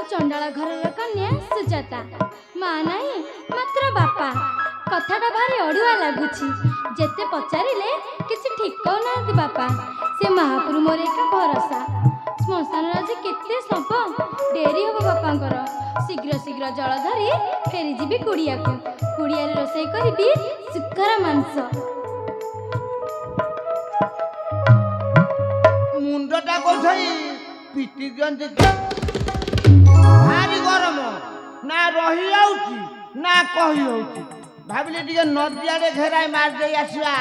चंडाला घर कन्या सुजाता माँ नाई मात्र बापा कथाटा भारी अड़ुआ लगुच जेते पचारे किसी ठीक कहना बापा से महाप्रभु मोर एक भरोसा श्मशान आज केते सप डेरी हम बापांकर शीघ्र शीघ्र जल धरी फेरी जीवी कुड़िया को कुड़िया रोषे करी सुखर मांस मुंडटा कोथई पिटी दियंती भारी गरम ना रही आउची ना कही होची भाबिले टिके नदी आड़े घेराई मार दे आसीबा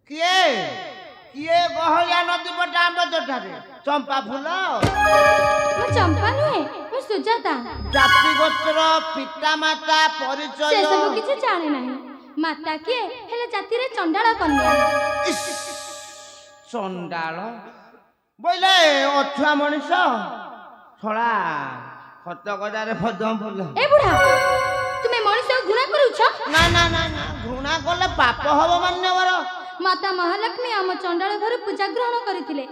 किए किए गहलिया नदी पटा आंब तोठारे चंपा फूल मु चंपा नुहे मु सुजाता जाति गोत्र पिता माता परिचय से सब किछि जाने नाही माता किए हेले जाति रे चंडाला कन्या चंडाल बोले अछुआ मनीष छड़ा खत गजारे फदम फुल ए बुढ़ा तुमे मनीष घृणा करूछ ना ना ना ना घृणा कले पाप हबो मान्यवर माता महालक्ष्मी आम चंडाल घर पूजा ग्रहण करथिले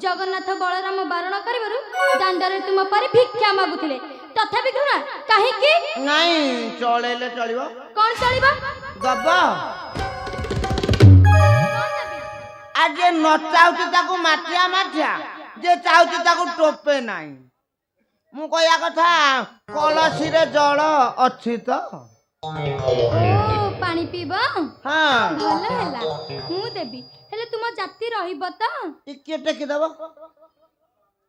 जगन्नाथ बलराम बारण करबारु दांडरे तुम पर भिक्षा मागुथिले तथापि घृणा काहे की नहीं चलेले चलिबो कोन चलिबा दब आज जे न चाउची ताकू माटिया माटिया जे चाउची ताकू टोपे नाही मु कहया कथा कलसी रे जल अछि तो ओ पानी पीबो हां भलो हैला मु देबी हेले तुम जाति रहिबो त टिके टेकी दबो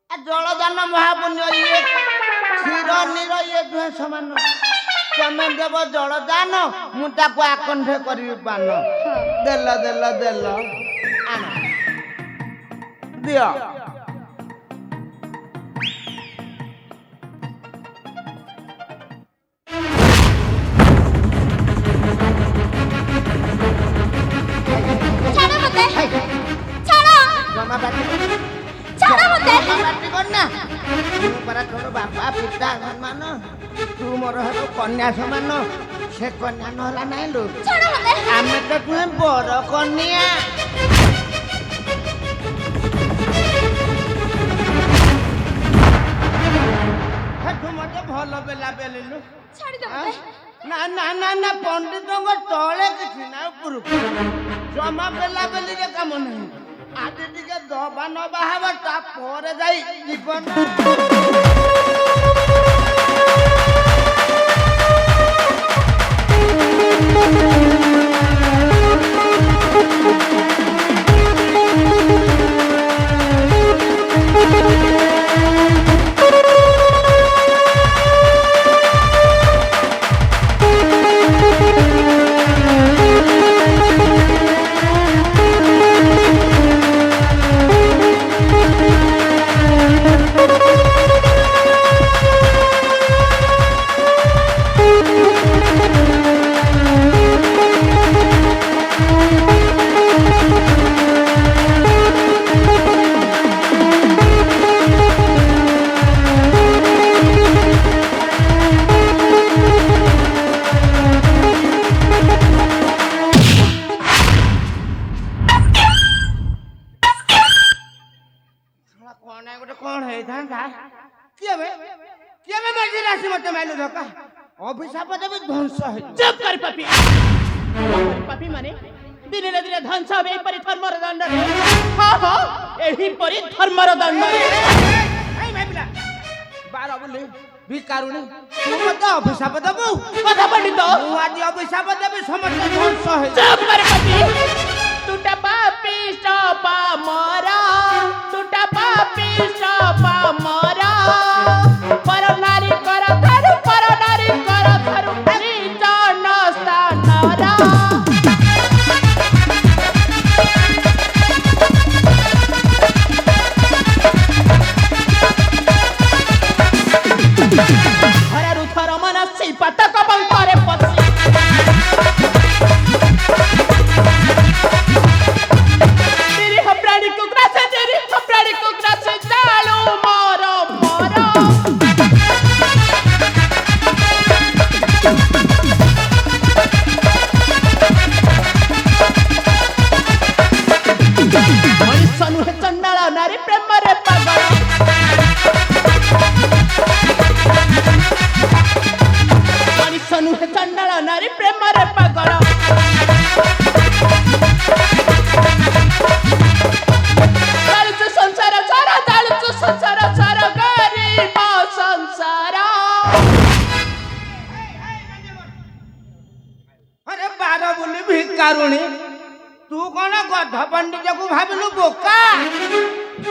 आ जल दान महापुण्य ये क्षीर नीर ये दुहे समान तमे देव जल दान मु ताकू आकंठे करी पान देल देल देल आना दियो छाड़ो मते छाड़ो जमा बाटी छाड़ो मते जमा बाटी करना तू परा तोर बापा पिता समान तू मोर हरो कन्या समान से कन्या नहला नाही लो छाड़ो मते आमे तो तुहे बड़ कन्या तू मते भल बेला बेलिलु छाड़ी दो ना ना ना ना पंडितों तले किछि ना ऊपर जमा बेला बेली रे काम नहीं आज टिके दबा न बाहाबा ता परे जाई जीवन अभिशाप देवी ध्वंस है चुप कर पापी पापी माने दिन दिन ध्वंस हो एपरि धर्मर दंड हां हां एही परि धर्मर दंड ए मैबिला बार बोले भिकारुनी तू मत अभिशाप देबू कथा पंडित तू आज अभिशाप देबी समस्त ध्वंस है चुप कर पापी टूटा पापी स्टपा मरा टूटा पापी स्टपा मरा पर नारी कर धर पर नारी कर धर नीच नस्तानरा हर रुथर मन श्रीपत कबंकरे पति ବୋଲି ଭିକାରୁଣୀ ତୁ କଣ ଗଧ ପଣ୍ଡିତକୁ ଭାବିଲୁ ବୋକା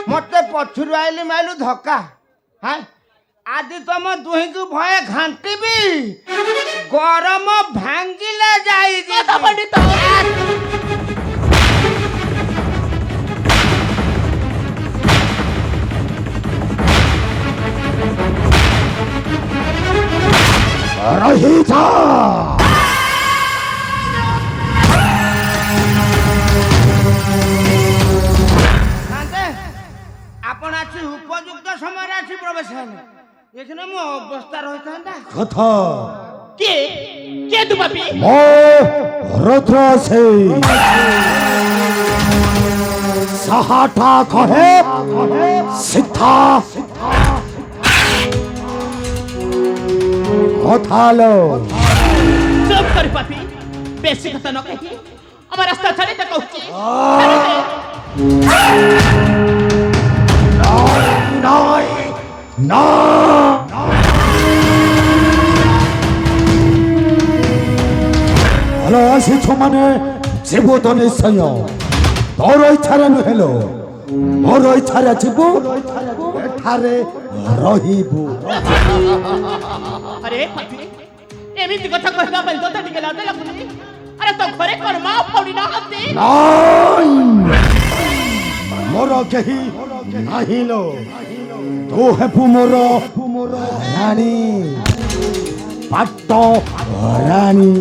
ମତେ ପଛରୁ ଆଇଲି ମାଇଲୁ ଧକ୍କା ହାଁ ଆଜି ତମ ଦୁହିଁକୁ ଭୟ ଘାଣ୍ଟିବି ଗରମ ଭାଙ୍ଗିଲେ ଯାଇଛି ପଣ୍ଡିତ ରହିଥା ଆପଣ ଆସି ଉପଯୁକ୍ତ ସମୟରେ ଆସି ପ୍ରବେଶ ହେଲେ ଏখানে ମୋ ଅବସ୍ଥା ରହିଥାନ୍ତା କଥା କିଏ କିଏ ତୁ ପାପି ମୋ ରୁଦ୍ର ସେ ସାହାଟା କହେ ସିଦ୍ଧା কথালো চুপ কর পাপি বেশি কথা ন কহি আমার রাস্তা ছাড়ি তে কହୁছি নাই না ভালো আসিছ মানে জীবত নিশ্চয় তোর ইচ্ছারে নুহেলো মোর ইচ্ছারে ଯିବୁ এঠারে রহিবু আরে পাপি এমিতি কথা কহিবা পাই তো ଟିକେ লাজ ଲାଗୁନି আরে তো ঘরে কোন মা পড়ি না হাতে নাই মোর কেহি নাহিলো তু হেপু মোর রানী পাট্ট রানী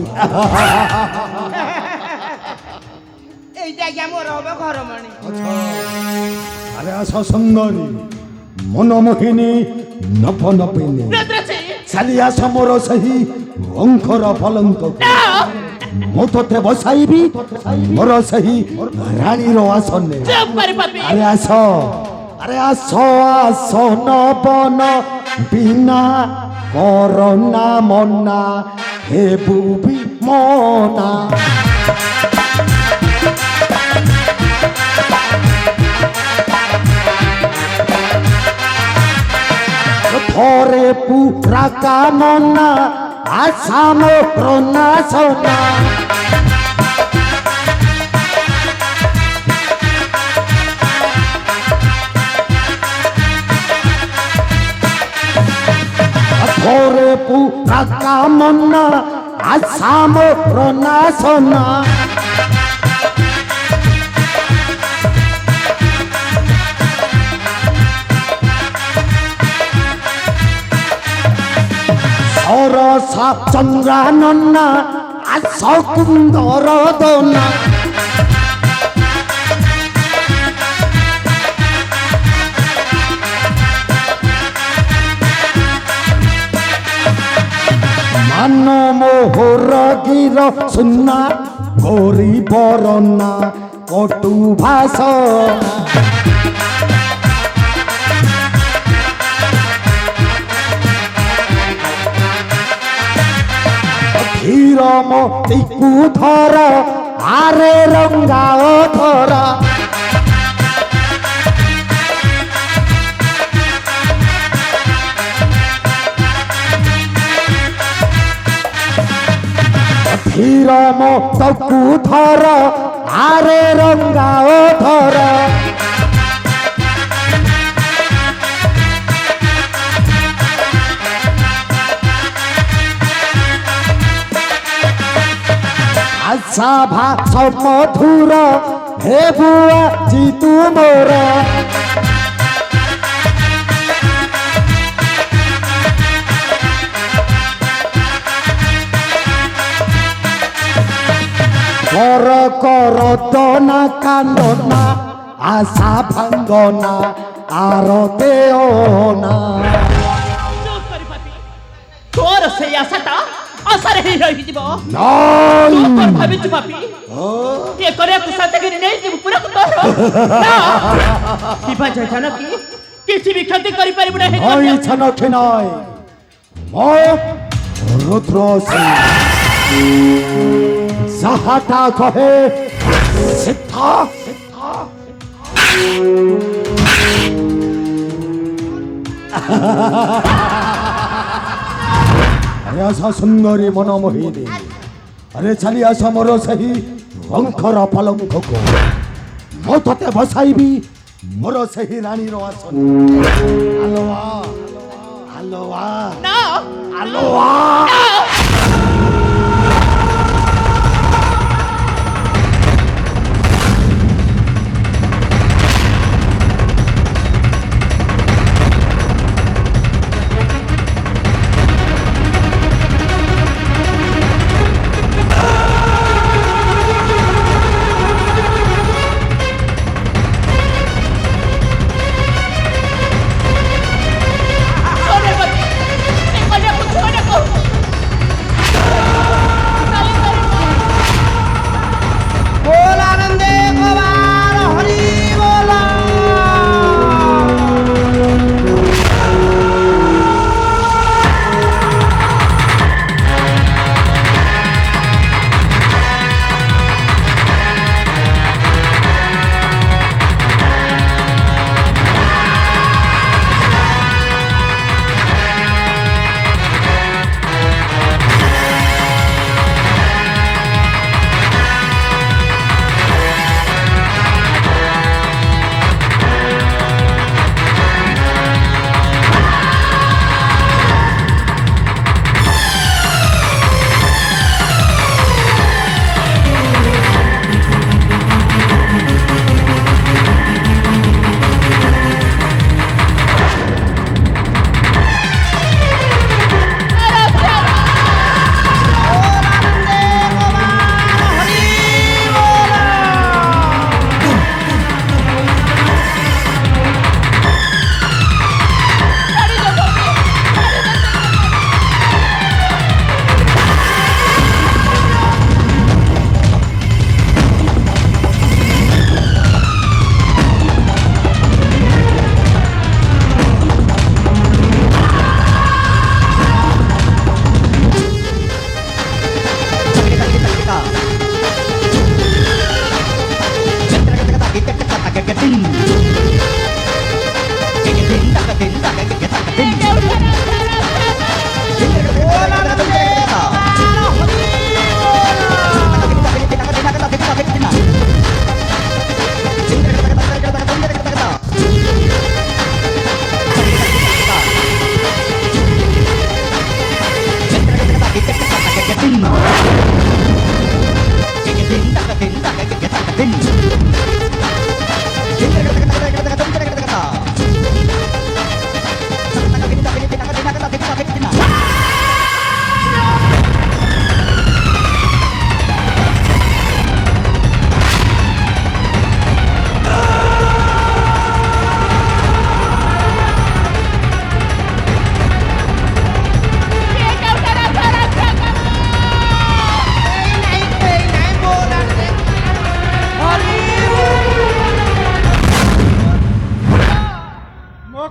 এইটা কি আমার হবে ঘরমণি আরে আস সুন্দরী মনমোহিনী নবনপিনী রদ্রছে চালি আস মোর সেই অঙ্কর পলঙ্ক ମୁଁ ତୋତେ ବସାଇବି ମୋର ସେହି ରାଣୀର ଆସନରେ চুপ কর পাপি ଆରେ ଆସ ନବନ ବିନା କରନା ମନା ହେବୁ ବି ମନା ଥରେ ପୁରା କାମନା ଆଶା ମୋର ନାଶନା ଥରେ ପୁରା କାମନା ଆଶା ମୋର ନାଶନା ସରସା ଚନ୍ଦ୍ରାନନା ଆସ କୁନ୍ଦର ଦନା ମାନ ମୋହର ଗିର ସୁନା ଗରିବର ନା କଟୁ ଭାଷ କ୍ଷୀର ମୋତିକୁ ଧର ଆରେ ରଙ୍ଗାଅ ଧର କ୍ଷୀର ମୋତକୁ ଧର ଆରେ ରଙ୍ଗାଅ ଧର আশা ভাষ মধুর হেবু আজি তুমর কর কর দনা কান্দনা আশা ভাঙ্গনা আর দেও না চুপ কর পাপি তোর সেই আশাটা আশারে হি রহিଯିବ নাই ତୁ କଣ ଭାବିଛୁ ପାପି ଏ କରିବାକୁ ସତ୍ୟଗିରି ନେଇଯିବୁ ପୁରା ତୋର କିବା ଯାଇଥାନ କି କିଛି ବି କ୍ଷତି କରିପାରିବୁ ନାହିଁ ওই ছানখে নয় মো রুদ্র সিং যাহাটা কহে সিদ্ধা আরে আশা সুন্দরী মনমোহিনী ଆରେ ଚାଲି ଆସ ମୋର ସେହି ବଂଶର ପଲଙ୍କକୁ ମୁଁ ତତେ ବସାଇବି ମୋର ସେହି ରାଣୀର ଆସନ ଆଲୋଆ ଆଲୋଆ No! ଆଲୋଆ छोड़ने को छोड़ने को बोल आनंदे गोपाल हरि बोला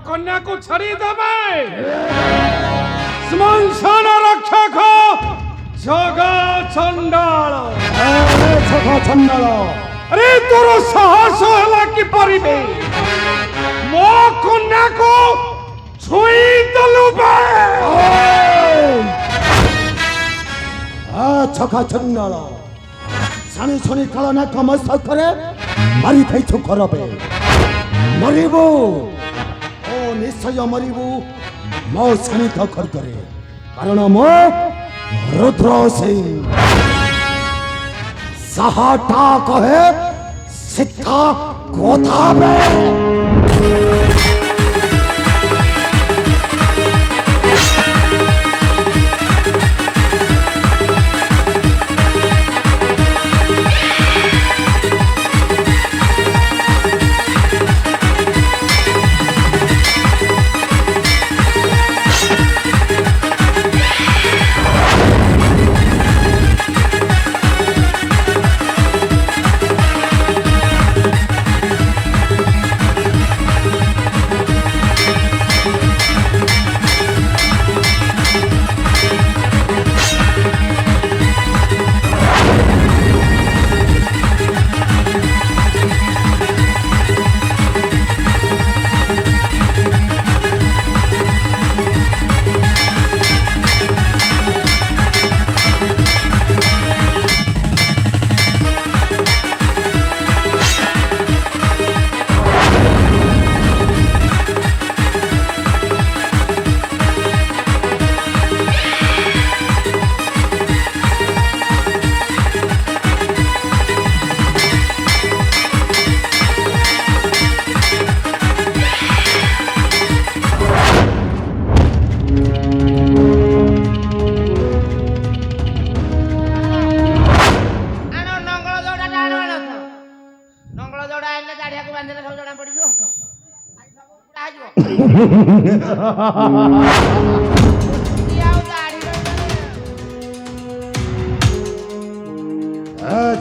କନ୍ୟାକୁ ଛାଡ଼ିଦେବେ ଶ୍ମଶାନ ରକ୍ଷକ ଜଗା ଚଣ୍ଡାଳ ଚଣ୍ଡାଳ ଆରେ ତୋର ସାହସ ହେଲା କିପରି ବେ ମୋ କନ୍ୟାକୁ ଛୁଇଁ ଦେଲୁ ବେ ଛକା ଚଣ୍ଡାଳ ଶୁଣି ଶୁଣି କାଳନା କମସ୍ତରେ ମାରି ଖାଇଛୁ କରବେ ମରିବୁ ଓ ନିଶ୍ଚୟ ମରିବୁ ମୋ ଶଣିତ ଖର୍ଗରେ କାରଣ ମୋ ରୁଦ୍ର ସିଂ ସାହାଟା କହେ ସିଧା କଥା ବେ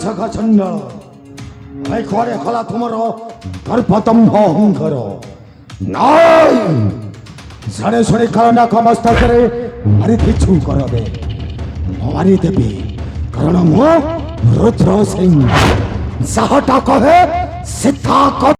ଛକା ଚଣ୍ଡାଳ ଭାଇ କୁଆଡ଼େ କଲା ତୁମର ଗର୍ଭତମ୍ଭ ଅହଙ୍କାର ନାଇଁ ଶୁଣି ଶୁଣି କାଳନାକ ମସ୍ତକରେ ମାରିଦେଛୁ କରବେ ମାରିଦେବି କାରଣ ମୁଁ ରୁଦ୍ର ସିଂ ଯାହାଟା କହେ ସୀତା